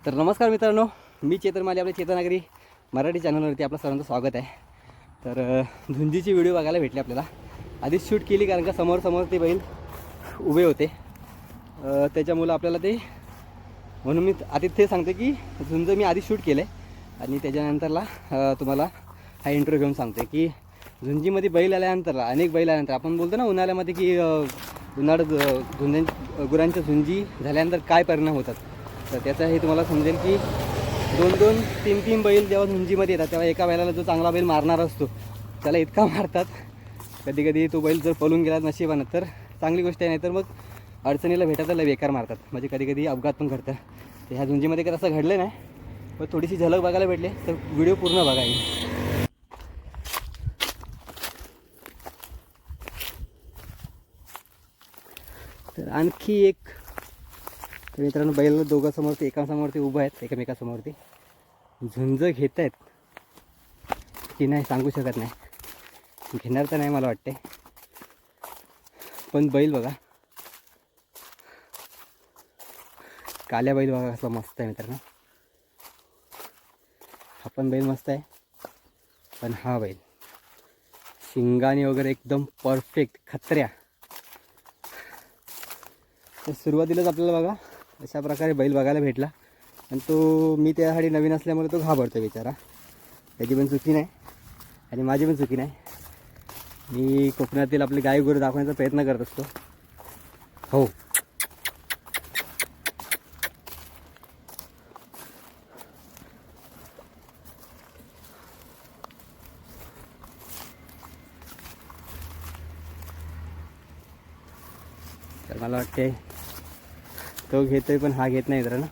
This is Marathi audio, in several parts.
तर नमस्कार मित्रांनो, मी चेतन माली, आपल्या चेतनागरी मराठी चॅनलवरती आपलं सर्वांचं स्वागत आहे. तर झुंजीची व्हिडिओ बघायला भेटली आपल्याला. आधीच शूट केली कारण का समोर ते बैल उभे होते, त्याच्यामुळं आपल्याला ते म्हणून मी आधी ते सांगते की झुंज मी आधी शूट केलं आहे आणि त्याच्यानंतरला तुम्हाला हा इंट्रो घेऊन सांगते की झुंजीमध्ये बैल आल्यानंतरला अनेक बैल आल्यानंतर आपण बोलतो ना उन्हाळ्यामध्ये की उन्हाळ्यात गुरांच्या झुंजी झाल्यानंतर काय परिणाम होतात. तर त्याचाही तुम्हाला समजेल की 2-2, 3-3 बैल जेव्हा झुंजीमध्ये येतात तेव्हा एका बैलाला जो चांगला बैल मारणार असतो त्याला इतका मारतात. कधी कधी तो बैल जर पळून गेला नशिबानं तर चांगली गोष्ट आहे, नाही तर मग अडचणीला भेटायला बेकार मारतात. म्हणजे कधी कधी अपघात पण घडतं. तर ह्या झुंजीमध्ये काही असं घडलं नाही, पण थोडीशी झलक बघायला भेटले तर व्हिडिओ पूर्ण बघायला. तर आणखी एक मित्रांनो, बैल दोघांसमोर एकासमोर ते उभं आहेत, एकमेकासमोर ते झुंज घेत आहेत की नाही सांगू शकत नाही. घेणार तर नाही मला वाटते, पण बैल बघा, काल्या बैल बघा कसला मस्त आहे मित्रांनो. हा पण बैल मस्त आहे, पण हा बैल शिंगाने वगैरे एकदम परफेक्ट खत्र्या. तर सुरुवातीलाच आपल्याला बघा अशा प्रकारे बैल बघायला भेटला आणि तो मी त्यासाठी नवीन असल्यामुळे तो घाबरतो बिचारा. त्याची पण चुकी नाही आणि माझी पण चुकी नाही. मी कोकणातील आपले गाय गुरु दाखवण्याचा प्रयत्न करत असतो. हो, तर मला वाटते तो घेतोय पण हा घेत नाही मित्रांनो.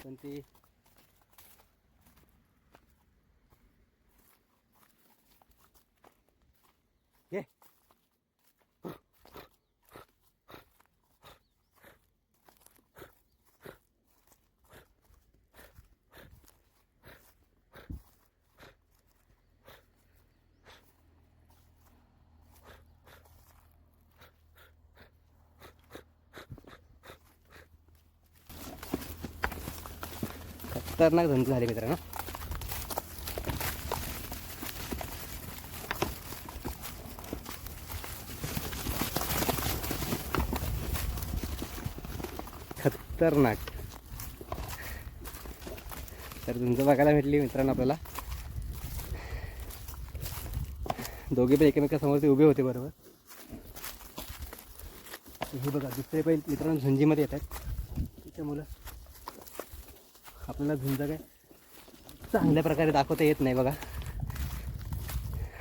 पण ती घे खतरनाक झुंज झाली मित्रांनो. खतरनाक. तर झुंज बघायला भेटली मित्रांनो आपल्याला. दोघे पण एकमेकासमोर ते उभे होते बरोबर. हे बघा दुसरे बैल मित्रांनो झुंजीमध्ये येतात, त्याच्यामुळं आपल्याला झुंज काय चांगल्या प्रकारे दाखवता येत नाही. बघा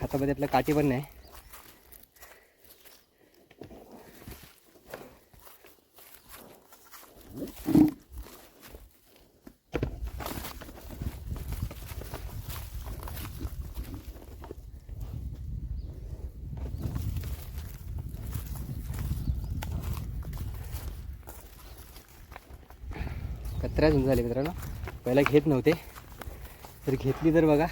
हातामध्ये आपल्या काठी पण नाही. कचरा झुंज झाली मित्रांनो. पहिला घेत नव्हते, तर घेतली तर बघा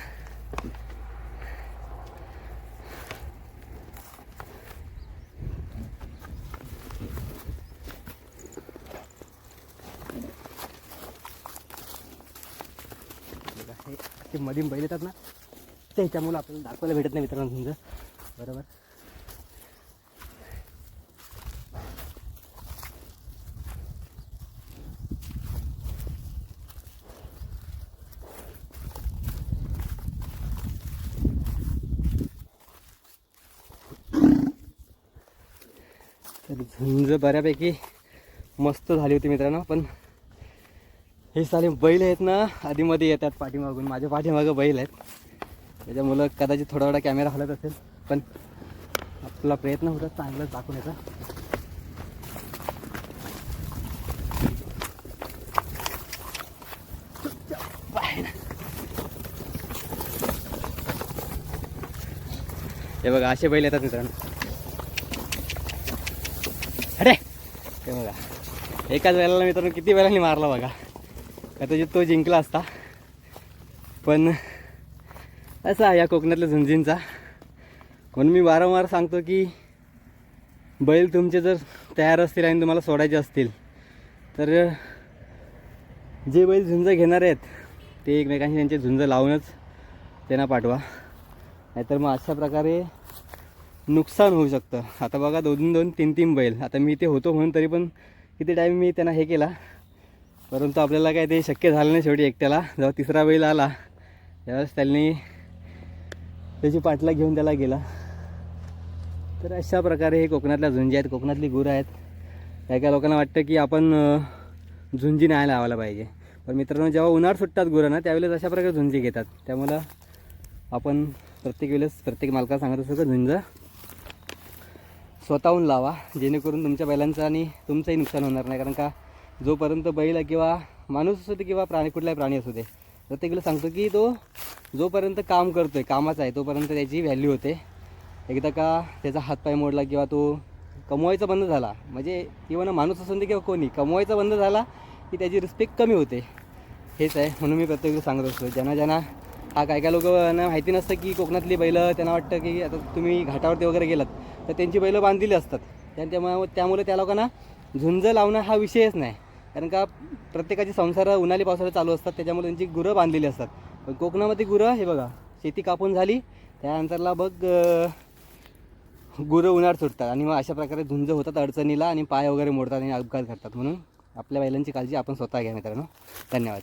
हे मध्ये बैल येतात ना, त्याच्यामुळे आपल्याला दाखवायला भेटत नाही मित्रांनो झुंज बरोबर. तर झुंज बऱ्यापैकी मस्त झाली होती मित्रांनो. पण हे साले बैल आहेत ना आधीमध्ये येतात पाठीमागून. माझ्या पाठीमागं बैल आहेत, त्याच्यामुळं कदाचित थोडा थोडा कॅमेरा हलत असेल, पण आपला प्रयत्न होता चांगलाच दाखवण्याचा. हे बघा असे बैल येतात मित्रांनो. अरे हे बघा एकाच बैलाला मित्रांनो किती बैलांनी मारला बघा. कदाचित तो जिंकला असता, पण असा या कोकणातल्या झुंजींचा म्हणून मी वारंवार सांगतो की बैल तुमचे जर तयार असतील आणि तुम्हाला सोडायचे असतील तर जे बैल झुंज घेणार आहेत ते एकमेकांशी त्यांचे झुंज लावूनच त्यांना पाठवा, नाहीतर मग अशा प्रकारे नुकसान होऊ शकतं. आता बघा 2-2, 3-3 बैल. आता मी इथे होतो म्हणून तरी पण किती टाईम मी त्यांना हे केला, परंतु आपल्याला काय ते शक्य झालं नाही शेवटी एकट्याला. जेव्हा तिसरा बैल आला त्यावेळेस त्यांनी त्याची पाठला घेऊन त्याला गेला. तर अशा प्रकारे हे कोकणातल्या झुंजी आहेत, कोकणातली गुरं आहेत. काय लोकांना वाटतं की आपण झुंजी नाही लावायला पाहिजे, पण मित्रांनो जेव्हा उन्हाळ सुटतात गुरं ना त्यावेळेस अशा प्रकारे झुंजी घेतात. त्यामुळं आपण प्रत्येक वेळेस प्रत्येक मालकाला सांगत असतो की झुंज स्वतःहून लावा, जेणेकरून तुमच्या बैलांचं आणि तुमचंही नुकसान होणार नाही. कारण का जोपर्यंत बैल किंवा माणूस असू दे किंवा कुठलाही प्राणी असू दे, प्रत्येक वेळेला सांगतो की तो जोपर्यंत काम करतो आहे, कामाचा आहे, तोपर्यंत त्याची व्हॅल्यू होते. एकदा का त्याचा हातपाय मोडला किंवा तो कमवायचा बंद झाला, म्हणजे इव्हन माणूस असून दे किंवा कोणी कमवायचा बंद झाला की त्याची रिस्पेक्ट कमी होते. हेच आहे, म्हणून मी प्रत्येक सांगत असतो. ज्यांना हा काय लोकांना माहिती नसतं की कोकणातली बैलं, त्यांना वाटतं की आता तुम्ही घाटावरती वगैरे गेलात तर त्यांची बैलं बांधलेली असतात. त्यामुळे त्या लोकांना झुंज लावणं हा विषयच नाही. कारण का प्रत्येकाची संसार उन्हाळी पावसाळ्यात चालू असतात, त्याच्यामुळे त्यांची गुरं बांधलेली असतात. पण कोकणामध्ये गुरं हे बघा, शेती कापून झाली त्यानंतरला बघ गुरं उन्हाळ सुटतात आणि मग अशा प्रकारे झुंज होतात अडचणीला आणि पाय वगैरे मोडतात आणि अपघात करतात. म्हणून आपल्या बैलांची काळजी आपण स्वतः घ्या मित्रांनो. धन्यवाद.